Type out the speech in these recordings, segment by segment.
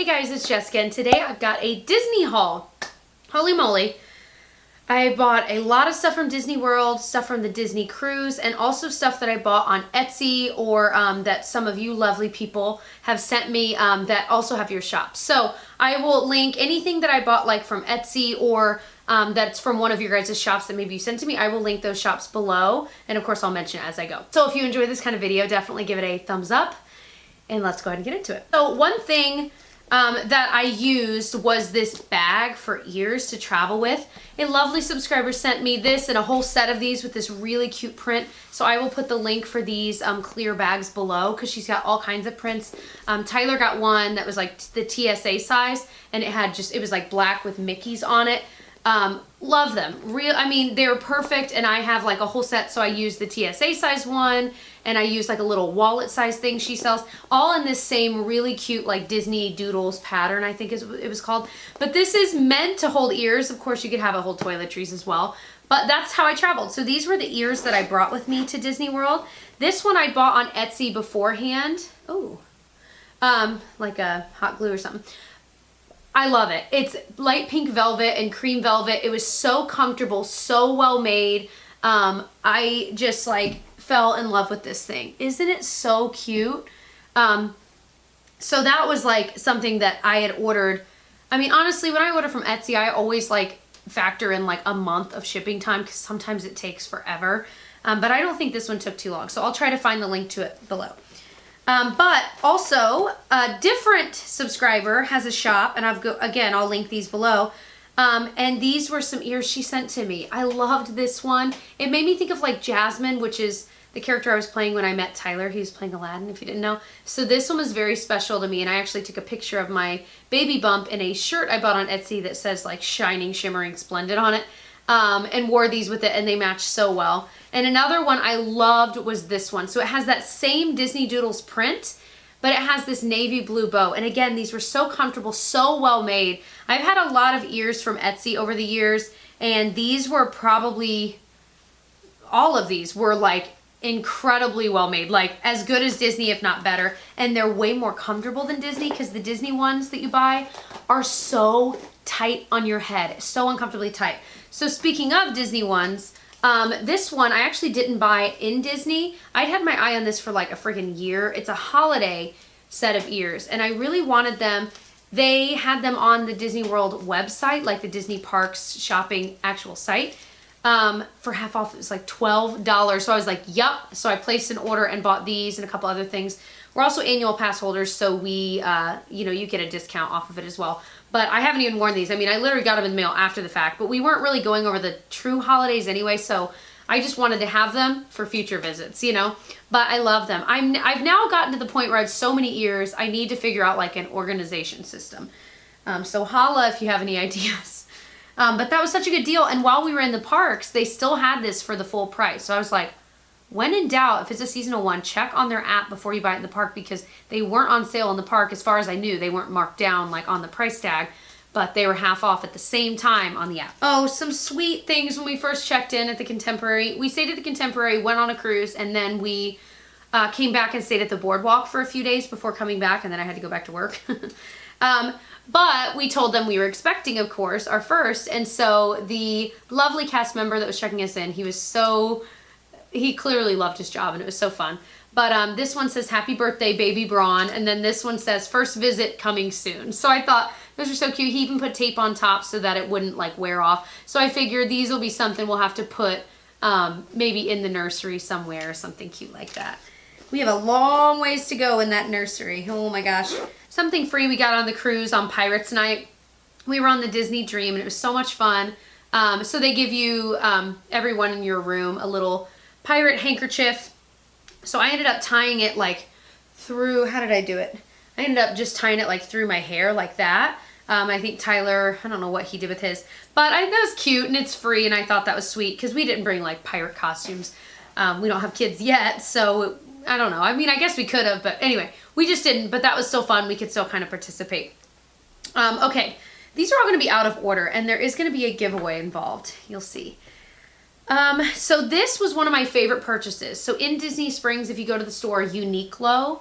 Hey guys, it's Jessica, and today I've got a Disney haul. Holy moly. I bought a lot of stuff from Disneyworld, stuff from the Disney cruise, and also stuff that I bought on Etsy or that some of you lovely people have sent me that also have your shop. So I will link anything that I bought like from Etsy or that's from one of your guys' shops that maybe you sent to me. I will link those shops below, and of course I'll mention it as I go. So if you enjoy this kind of video, definitely give it a thumbs up, and let's go ahead and get into it. So one thing that I used was this bag for ears to travel with. A lovely subscriber sent me this and a whole set of these with this really cute print. So I will put the link for these clear bags below because she's got all kinds of prints. Tyler got one that was like the TSA size, and it was like black with Mickeys on it. Love them. I mean, they're perfect, and I have like a whole set, so I use the TSA size one, and I use like a little wallet size thing she sells, all in this same really cute like Disney Doodles pattern, I think it was called. But this is meant to hold ears. Of course, you could have it hold toiletries as well, but that's how I traveled. So these were the ears that I brought with me to Disney World. This one I bought on Etsy beforehand. Oh, like a hot glue or something. I love it. It's light pink velvet and cream velvet. It was so comfortable, so well made. I just like fell in love with this thing. Isn't it so cute? So that was like something that I had ordered. I mean, honestly, when I order from Etsy, I always like factor in like a month of shipping time because sometimes it takes forever. But I don't think this one took too long. So I'll try to find the link to it below. But also a different subscriber has a shop, and I'll link these below. And these were some ears she sent to me. I loved this one. It made me think of like Jasmine, which is the character I was playing when I met Tyler. He was playing Aladdin, if you didn't know. So this one was very special to me, and I actually took a picture of my baby bump in a shirt I bought on Etsy that says like shining, shimmering, splendid on it. And wore these with it, and they matched so well. And another one I loved was this one. So it has that same Disney Doodles print, but it has this navy blue bow. And again, these were so comfortable, so well made. I've had a lot of ears from Etsy over the years, and these were probably, all of these were like incredibly well made, like as good as Disney, if not better. And they're way more comfortable than Disney because the Disney ones that you buy are so tight on your head, so uncomfortably tight. So speaking of Disney ones, this one I actually didn't buy in Disney. I'd had my eye on this for like a friggin' year. It's a holiday set of ears, and I really wanted them. They had them on the Disney World website, like the Disney Parks shopping actual site, for half off. It was like $12. So I was like, yup. So I placed an order and bought these and a couple other things. We're also annual pass holders, so we, you get a discount off of it as well. But I haven't even worn these. I mean, I literally got them in the mail after the fact, but we weren't really going over the true holidays anyway, so I just wanted to have them for future visits, But I love them. I've now gotten to the point where I have so many ears, I need to figure out like an organization system. So holla if you have any ideas. But that was such a good deal, and while we were in the parks, they still had this for the full price. So I was like, when in doubt, if it's a seasonal one, check on their app before you buy it in the park, because they weren't on sale in the park as far as I knew. They weren't marked down like on the price tag, but they were half off at the same time on the app. Oh, some sweet things when we first checked in at the Contemporary. We stayed at the Contemporary, went on a cruise, and then we came back and stayed at the Boardwalk for a few days before coming back, and then I had to go back to work. But we told them we were expecting, of course, our first, and so the lovely cast member that was checking us in, he clearly loved his job, and it was so fun. But this one says, happy birthday, baby Braun. And then this one says, first visit coming soon. So I thought those were so cute. He even put tape on top so that it wouldn't like wear off. So I figured these will be something we'll have to put maybe in the nursery somewhere or something cute like that. We have a long ways to go in that nursery. Oh my gosh. Something free we got on the cruise on Pirates Night. We were on the Disney Dream, and it was so much fun. So they give you, everyone in your room, a little pirate handkerchief. So I ended up tying it like through, how did I do it? I ended up just tying it like through my hair like that. I think Tyler, I don't know what he did with his, but that was cute, and it's free, and I thought that was sweet because we didn't bring like pirate costumes. We don't have kids yet, so I don't know. I mean, I guess we could have, but anyway, we just didn't, but that was still fun. We could still kind of participate. Okay, these are all going to be out of order, and there is going to be a giveaway involved. You'll see. So this was one of my favorite purchases. So in Disney Springs, if you go to the store Uniqlo,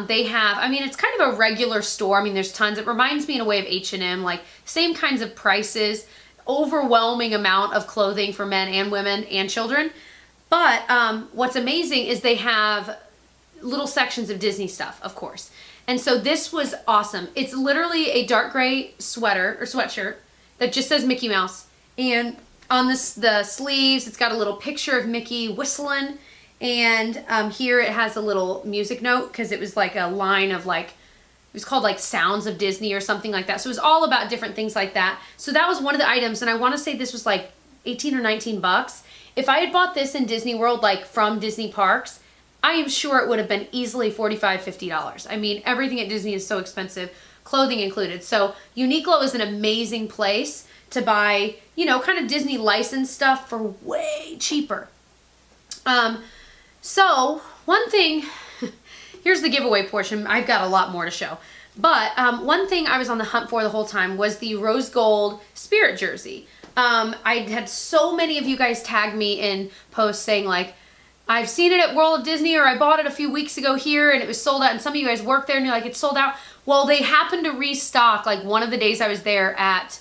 They have, I mean, it's kind of a regular store. I mean, there's tons. It reminds me in a way of H&M, like same kinds of prices, overwhelming amount of clothing for men and women and children. But what's amazing is they have little sections of Disney stuff, of course. And so this was awesome. It's literally a dark gray sweater or sweatshirt that just says Mickey Mouse. And on the sleeves, it's got a little picture of Mickey whistling. And here it has a little music note because it was like a line of like, it was called like Sounds of Disney or something like that. So it was all about different things like that. So that was one of the items. And I want to say this was like 18 or 19 bucks. If I had bought this in Disney World, like from Disney parks, I am sure it would have been easily $45, $50. I mean, everything at Disney is so expensive, clothing included. So Uniqlo is an amazing place to buy, you know, kind of Disney licensed stuff for way cheaper. So one thing, here's the giveaway portion. I've got a lot more to show. But one thing I was on the hunt for the whole time was the rose gold Spirit jersey. I had so many of you guys tag me in posts saying like, I've seen it at World of Disney, or I bought it a few weeks ago here and it was sold out, and some of you guys work there and you're like, it's sold out. Well, they happened to restock like one of the days I was there at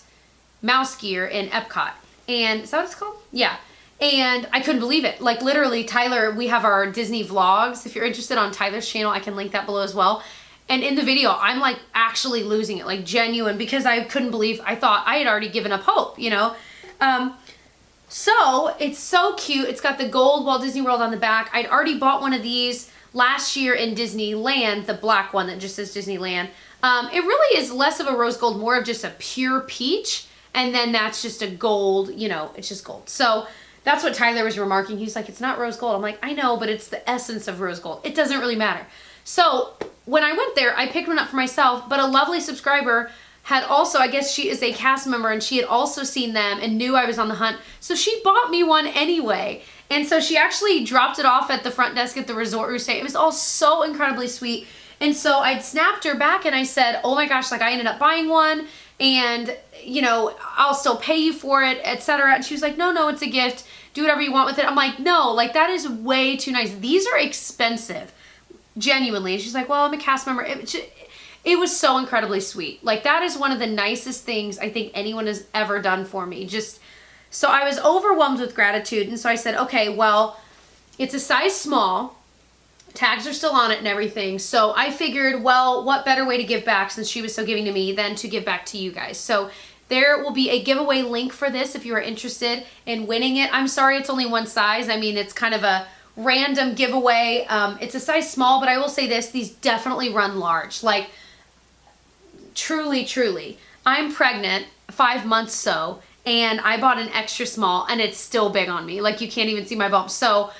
Mouse Gear in Epcot. And is that what it's called? Yeah. And I couldn't believe it. Like literally, Tyler, we have our Disney vlogs. If you're interested on Tyler's channel, I can link that below as well. And in the video, I'm like actually losing it, like genuine, because I couldn't believe, I thought I had already given up hope, you know? So it's so cute. It's got the gold Walt Disney World on the back. I'd already bought one of these last year in Disneyland, the black one that just says Disneyland. It really is less of a rose gold, more of just a pure peach. And then that's just a gold, you know, it's just gold. So that's what Tyler was remarking. He's like, it's not rose gold. I'm like, I know, but it's the essence of rose gold. It doesn't really matter. So when I went there, I picked one up for myself, but a lovely subscriber had also, I guess she is a cast member, and she had also seen them and knew I was on the hunt. So she bought me one anyway. And so she actually dropped it off at the front desk at the resort we were staying. It was all so incredibly sweet. And so I snapped her back and I said, oh my gosh, like I ended up buying one and, you know, I'll still pay you for it, etc. And she was like, no, it's a gift. Do whatever you want with it. I'm like, no, like that is way too nice. These are expensive, genuinely. And she's like, well, I'm a cast member. It was so incredibly sweet. Like that is one of the nicest things I think anyone has ever done for me. Just, so I was overwhelmed with gratitude. And so I said, okay, well, it's a size small. Tags are still on it and everything. So I figured, well, what better way to give back since she was so giving to me than to give back to you guys. So there will be a giveaway link for this if you are interested in winning it. I'm sorry it's only one size. I mean, it's kind of a random giveaway. It's a size small, but I will say this, these definitely run large. Like, truly, I'm pregnant, 5 months so, and I bought an extra small and it's still big on me. Like you can't even see my bump. So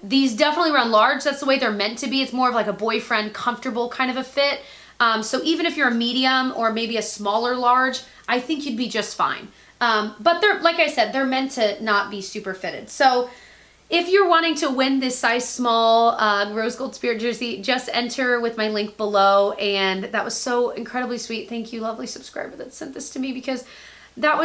these definitely run large. That's the way they're meant to be. It's more of like a boyfriend comfortable kind of a fit. So even if you're a medium or maybe a smaller large, I think you'd be just fine. But they're, like I said, they're meant to not be super fitted. So if you're wanting to win this size small rose gold Spirit jersey, just enter with my link below. And that was so incredibly sweet. Thank you, lovely subscriber that sent this to me, because that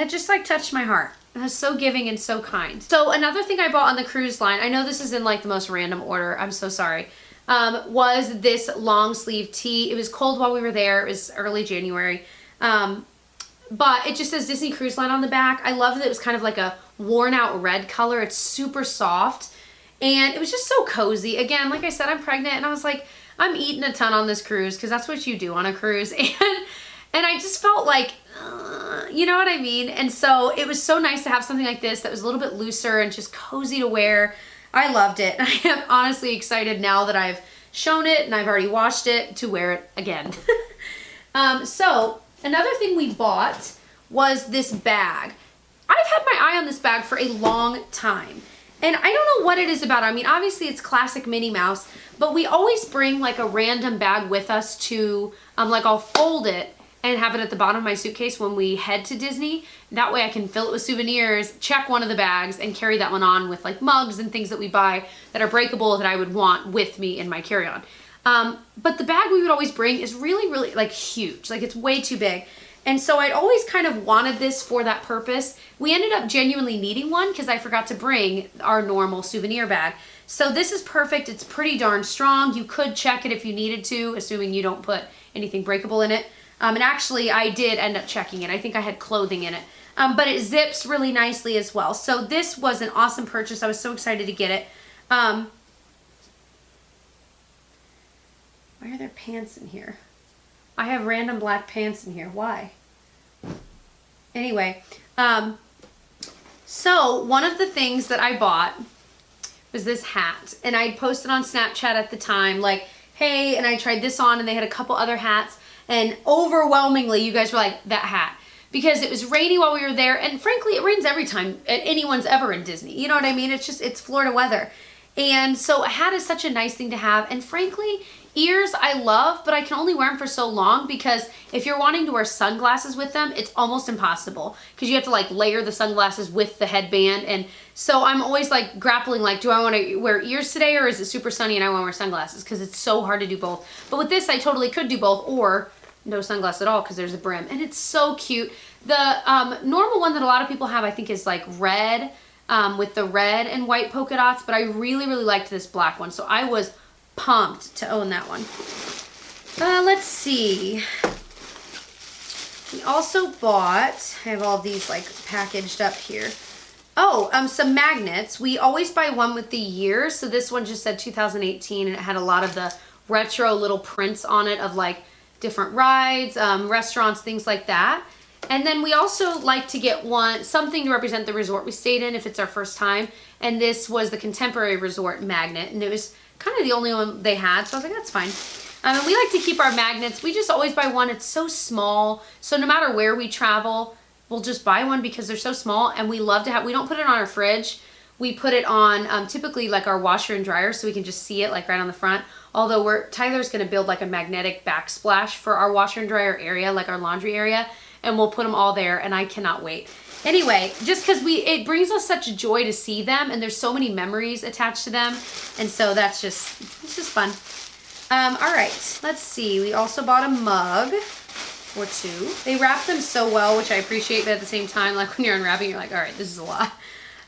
just like touched my heart. It was so giving and so kind. So another thing I bought on the cruise line, I know this is in like the most random order, I'm so sorry, was this long sleeve tee. It was cold while we were there. It was early January. But it just says Disney Cruise Line on the back. I love that it was kind of like a worn out red color. It's super soft and it was just so cozy. Again, like I said, I'm pregnant and I was like, I'm eating a ton on this cruise because that's what you do on a cruise. And I just felt like, you know what I mean? And so it was so nice to have something like this that was a little bit looser and just cozy to wear. I loved it. I am honestly excited now that I've shown it and I've already washed it to wear it again. So another thing we bought was this bag. I've had my eye on this bag for a long time. And I don't know what it is about it. I mean, obviously it's classic Minnie Mouse, but we always bring like a random bag with us to, like I'll fold it and have it at the bottom of my suitcase when we head to Disney. That way I can fill it with souvenirs, check one of the bags, and carry that one on with like mugs and things that we buy that are breakable that I would want with me in my carry-on. But the bag we would always bring is really like huge. Like it's way too big. And so I'd always kind of wanted this for that purpose. We ended up genuinely needing one because I forgot to bring our normal souvenir bag. So this is perfect. It's pretty darn strong. You could check it if you needed to, assuming you don't put anything breakable in it. And actually I did end up checking it. I think I had clothing in it. But it zips really nicely as well. So this was an awesome purchase. I was so excited to get it. Why are there pants in here? I have random black pants in here. Why? Anyway, so one of the things that I bought was this hat. And I posted on Snapchat at the time, like, hey, and I tried this on, and they had a couple other hats. And overwhelmingly, you guys were like, that hat. Because it was rainy while we were there. And frankly, it rains every time anyone's ever in Disney. You know what I mean? It's just, it's Florida weather. And so a hat is such a nice thing to have. And frankly, ears I love, but I can only wear them for so long because if you're wanting to wear sunglasses with them, it's almost impossible because you have to like layer the sunglasses with the headband. And so I'm always like grappling, like, do I want to wear ears today or is it super sunny and I want to wear sunglasses? Because it's so hard to do both. But with this, I totally could do both, or no sunglasses at all because there's a brim. And it's so cute. The normal one that a lot of people have, I think, is like red with the red and white polka dots, but I really, really liked this black one. So I was pumped to own that one. Let's see. We also bought, I have all these like packaged up here. Oh, some magnets. We always buy one with the year. So this one just said 2018 and it had a lot of the retro little prints on it of like different rides, restaurants, things like that. And then we also like to get something to represent the resort we stayed in if it's our first time. And this was the Contemporary Resort magnet. And it was kind of the only one they had. So I was like, that's fine. And we like to keep our magnets. We just always buy one. It's so small. So no matter where we travel, we'll just buy one because they're so small. And we love to have, we don't put it on our fridge. We put it on typically like our washer and dryer so we can just see it like right on the front. Although Tyler's going to build like a magnetic backsplash for our washer and dryer area, like our laundry area. And we'll put them all there and I cannot wait. Anyway, just because it brings us such joy to see them and there's so many memories attached to them. And so it's just fun. All right, let's see. We also bought a mug or two. They wrap them so well, which I appreciate, but at the same time, like when you're unwrapping, you're like, all right, this is a lot.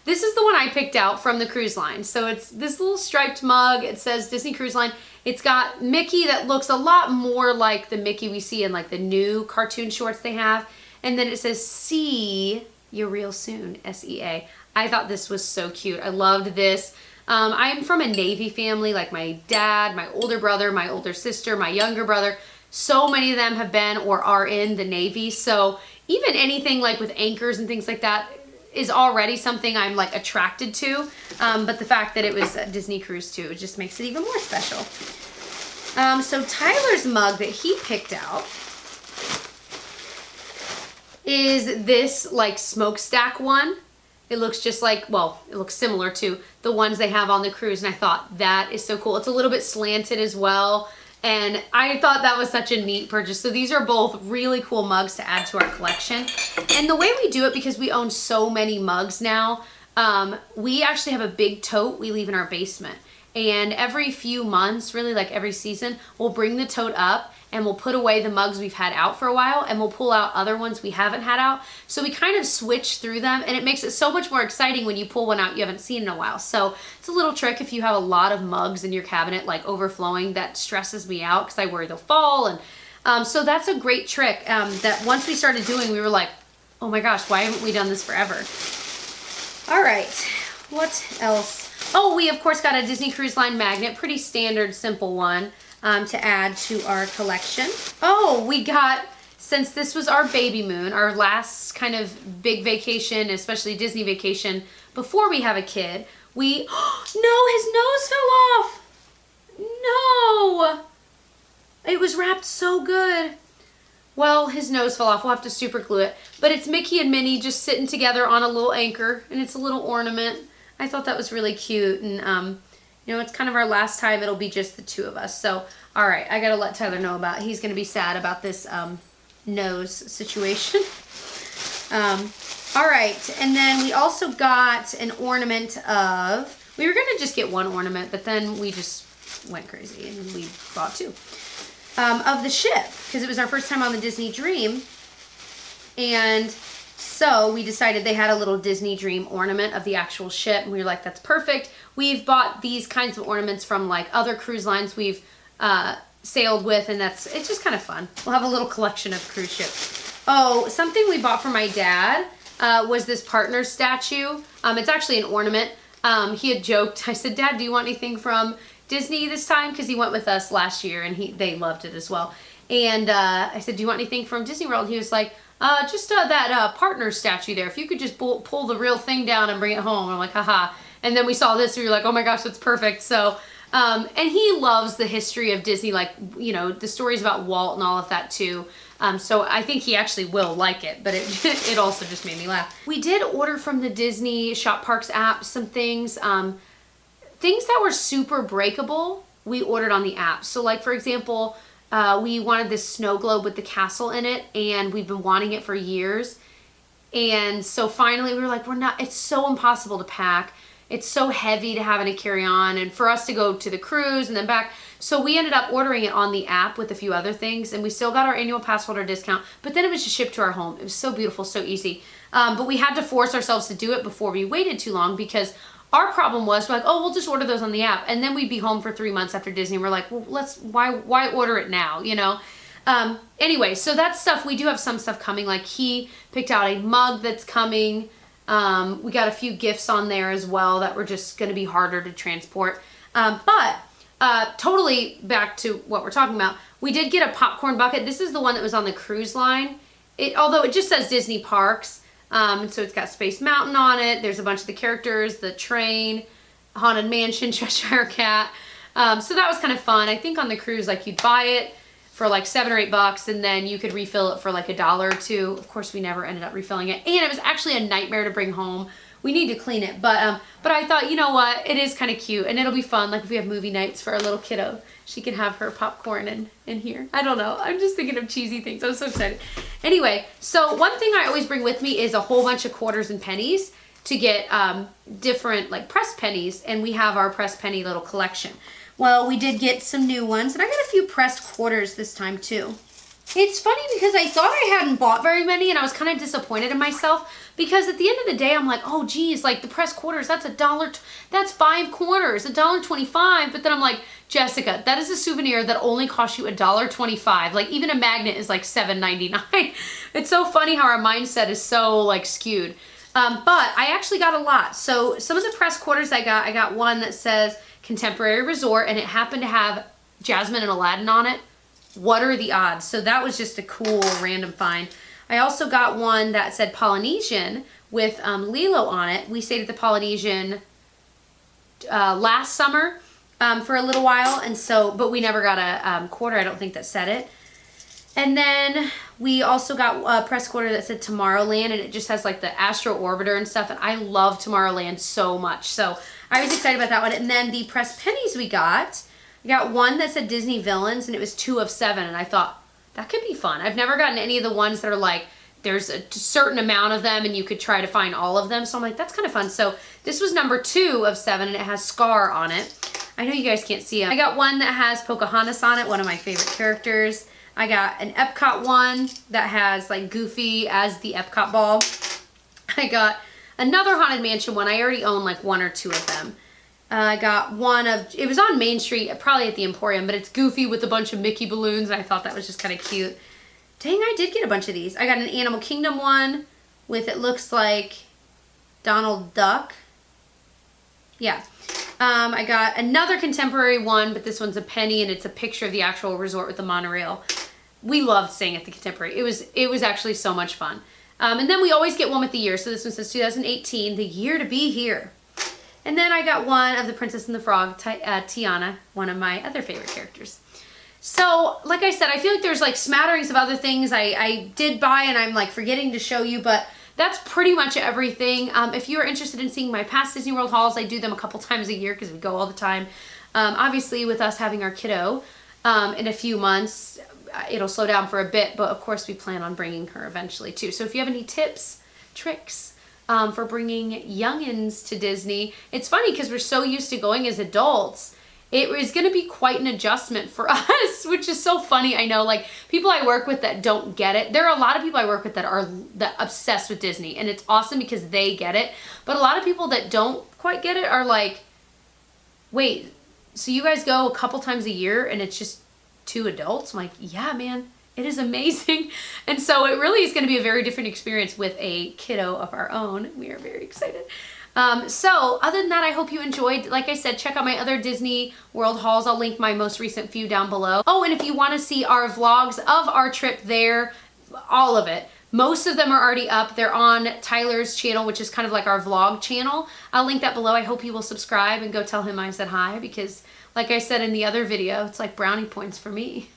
This is the one I picked out from the cruise line. So it's this little striped mug. It says Disney Cruise Line. It's got Mickey that looks a lot more like the Mickey we see in like the new cartoon shorts they have. And then it says, see you real soon, S-E-A. I thought this was so cute. I loved this. I'm from a Navy family, like my dad, my older brother, my older sister, my younger brother. So many of them have been or are in the Navy. So even anything like with anchors and things like that is already something I'm like attracted to. But the fact that it was a Disney cruise too, it just makes it even more special. So Tyler's mug that he picked out is this like smokestack one. It looks just like, well, it looks similar to the ones they have on the cruise. And I thought that is so cool. It's a little bit slanted as well. And I thought that was such a neat purchase. So these are both really cool mugs to add to our collection. And the way we do it, because we own so many mugs now, we actually have a big tote we leave in our basement. And every few months, really like every season, we'll bring the tote up and we'll put away the mugs we've had out for a while and we'll pull out other ones we haven't had out. So we kind of switch through them and it makes it so much more exciting when you pull one out you haven't seen in a while. So it's a little trick if you have a lot of mugs in your cabinet like overflowing. That stresses me out because I worry they'll fall. And so that's a great trick that once we started doing, we were like, oh my gosh, why haven't we done this forever? All right, what else? Oh, we of course got a Disney Cruise Line magnet, pretty standard, simple one to add to our collection. Oh, we got, since this was our baby moon, our last kind of big vacation, especially Disney vacation, before we have a kid, we, oh, no, his nose fell off. No, it was wrapped so good. Well, his nose fell off. We'll have to super glue it. But it's Mickey and Minnie just sitting together on a little anchor, and it's a little ornament. I thought that was really cute, and you know, it's kind of our last time it'll be just the two of us. So, all right, I gotta let Tyler know about it. He's gonna be sad about this nose situation. All right, and then we also got an ornament of, we were gonna just get one ornament, but then we just went crazy and we bought two. Of the ship, because it was our first time on the Disney Dream. And so we decided they had a little Disney Dream ornament of the actual ship, and we were like, that's perfect. We've bought these kinds of ornaments from like other cruise lines we've sailed with, and it's just kind of fun. We'll have a little collection of cruise ships. Oh, something we bought for my dad was this partner statue. It's actually an ornament. He had joked, I said, Dad, do you want anything from Disney this time? Because he went with us last year and they loved it as well. And I said, do you want anything from Disney World? He was like, just that partner statue there. If you could just pull the real thing down and bring it home. And I'm like, haha. And then we saw this and we were like, oh my gosh, that's perfect. So, and he loves the history of Disney, like, you know, the stories about Walt and all of that too. So I think he actually will like it, but it also just made me laugh. We did order from the Disney Shop Parks app some things, things that were super breakable, we ordered on the app. So like, for example, we wanted this snow globe with the castle in it, and we've been wanting it for years. And so finally we were like, it's so impossible to pack. It's so heavy to have in a carry-on, and for us to go to the cruise and then back. So we ended up ordering it on the app with a few other things, and we still got our annual pass holder discount, but then it was just shipped to our home. It was so beautiful, so easy. But we had to force ourselves to do it before we waited too long, because our problem was, we're like, oh, we'll just order those on the app. And then we'd be home for 3 months after Disney, and we're like, well, why order it now, you know? Anyway, so that's stuff. We do have some stuff coming. Like, he picked out a mug that's coming. We got a few gifts on there as well that were just going to be harder to transport. But totally back to what we're talking about. We did get a popcorn bucket. This is the one that was on the cruise line. Although it just says Disney Parks. And so it's got Space Mountain on it. There's a bunch of the characters, the train, Haunted Mansion, Cheshire Cat. So that was kind of fun. I think on the cruise, like, you'd buy it for like $7 or $8, and then you could refill it for like $1 or $2. Of course, we never ended up refilling it, and it was actually a nightmare to bring home. We need to clean it, but I thought, you know what, it is kind of cute, and it'll be fun. Like, if we have movie nights for our little kiddo, she can have her popcorn in here. I don't know. I'm just thinking of cheesy things. I'm so excited. Anyway, so one thing I always bring with me is a whole bunch of quarters and pennies to get different, like, pressed pennies, and we have our pressed penny little collection. Well, we did get some new ones, and I got a few pressed quarters this time too. It's funny because I thought I hadn't bought very many, and I was kind of disappointed in myself, because at the end of the day, I'm like, oh geez, like, the pressed quarters, that's $1, that's 5 quarters, $1.25. But then I'm like, Jessica, that is a souvenir that only costs you $1.25. Like, even a magnet is like $7.99. It's so funny how our mindset is so, like, skewed. But I actually got a lot. So some of the pressed quarters I got one that says Contemporary Resort, and it happened to have Jasmine and Aladdin on it. What are the odds? So that was just a cool random find. I also got one that said Polynesian with Lilo on it. We stayed at the Polynesian last summer for a little while, and so, but we never got a quarter, I don't think, that said it. And then we also got a press quarter that said Tomorrowland, and it just has like the Astro Orbiter and stuff, and I love Tomorrowland so much. So I was excited about that one. And then the pressed pennies we got one that said Disney Villains, and it was 2 of 7, and I thought, that could be fun. I've never gotten any of the ones that are like, there's a certain amount of them, and you could try to find all of them. So I'm like, that's kind of fun. So this was number 2 of 7, and it has Scar on it. I know you guys can't see it. I got one that has Pocahontas on it, one of my favorite characters. I got an Epcot one that has like Goofy as the Epcot ball. I got another Haunted Mansion one. I already own like 1 or 2 of them. I got one of, it was on Main Street, probably at the Emporium, but it's Goofy with a bunch of Mickey balloons, and I thought that was just kind of cute. Dang, I did get a bunch of these. I got an Animal Kingdom one with, it looks like Donald Duck. Yeah. I got another contemporary one, but this one's a penny, and it's a picture of the actual resort with the monorail. We loved staying at the Contemporary. It was actually so much fun. And then we always get one with the year. So this one says 2018, the year to be here. And then I got one of the Princess and the Frog, Tiana, one of my other favorite characters. So, like I said, I feel like there's like smatterings of other things I did buy, and I'm like forgetting to show you, but that's pretty much everything. If you are interested in seeing my past Disney World hauls, I do them a couple times a year because we go all the time. Obviously, with us having our kiddo in a few months, it'll slow down for a bit, but of course we plan on bringing her eventually too. So if you have any tips, tricks, for bringing youngins to Disney, it's funny because we're so used to going as adults, it was going to be quite an adjustment for us, which is so funny. I know, like, people I work with that don't get it. There are a lot of people I work with that are obsessed with Disney, and it's awesome because they get it. But a lot of people that don't quite get it are like, wait, so you guys go a couple times a year and it's just 2 adults? I'm like, yeah, man, it is amazing. And so it really is going to be a very different experience with a kiddo of our own. We are very excited. So other than that, I hope you enjoyed. Like I said, check out my other Disney World hauls. I'll link my most recent few down below. Oh, and if you want to see our vlogs of our trip there, all of it, most of them are already up. They're on Tyler's channel, which is kind of like our vlog channel. I'll link that below. I hope you will subscribe and go tell him I said hi, because like I said in the other video, it's like brownie points for me.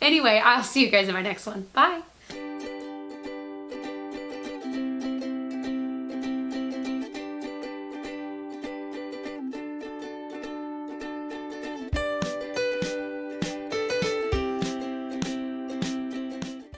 Anyway, I'll see you guys in my next one. Bye.